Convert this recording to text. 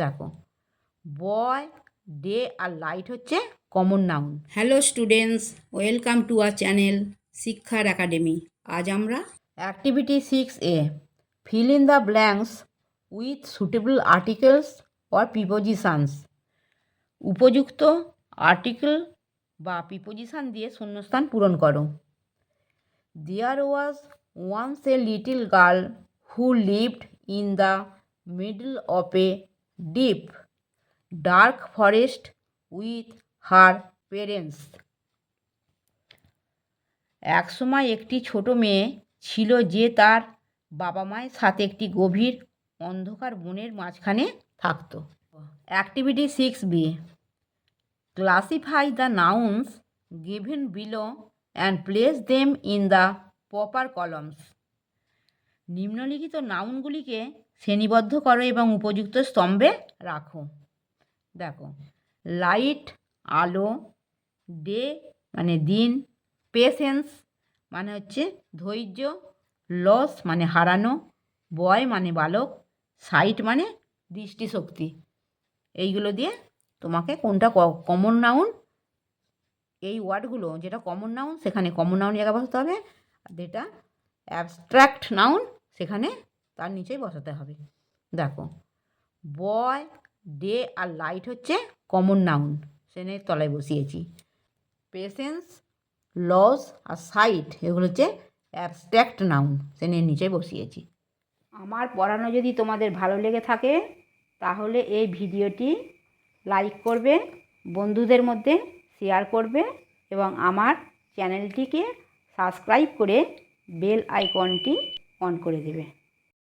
দেখো, বয়, ডে আর লাইট হচ্ছে common noun. Hello students, welcome to our channel শিক্ষার academy. আজ আমরা activity 6A, fill in the blanks with suitable articles or prepositions। উপযুক্ত article বা preposition দিয়ে শূন্যস্থান পূরণ করো। There was once a little girl who lived in the middle of a deep, dark forest with her parents। একসময় একটি ছোট মেয়ে ছিল যে তার বাবা মায়ের সাথে একটি গভীর অন্ধকার বনের মাঝখানে থাকত। Activity 6B, classify the nouns given below and place them in the proper columns. নিম্নলিখিত নাউনগুলিকে শ্রেণীবদ্ধ করো এবং উপযুক্ত স্তম্ভে রাখো। দেখো, লাইট আলো, ডে মানে দিন, পেশেন্স মানে হচ্ছে ধৈর্য, লস মানে হারানো, বয় মানে বালক, সাইট মানে দৃষ্টিশক্তি। এইগুলো দিয়ে তোমাকে কোনটা কমন নাউন, এই ওয়ার্ডগুলো যেটা কমন নাউন সেখানে কমন নাউন জায়গায় বসাতে হবে, আর যেটা অ্যাবস্ট্র্যাক্ট নাউন সেখানে তার নিচেই বসাতে হবে। দেখো, বয়, ডে আর লাইট হচ্ছে কমন নাউন, শ্রেণীর তলায় বসিয়েছি। পেশেন্স, লস আর সাইট এগুলো হচ্ছে অ্যাবস্ট্র্যাক্ট নাউন, শ্রেণীর নিচে বসিয়েছি। আমার পড়ানো যদি তোমাদের ভালো লেগে থাকে তাহলে এই ভিডিওটি লাইক করবে, বন্ধুদের মধ্যে শেয়ার করবে এবং আমার চ্যানেলটিকে সাবস্ক্রাইব করে বেল আইকনটি অন করে দেবে।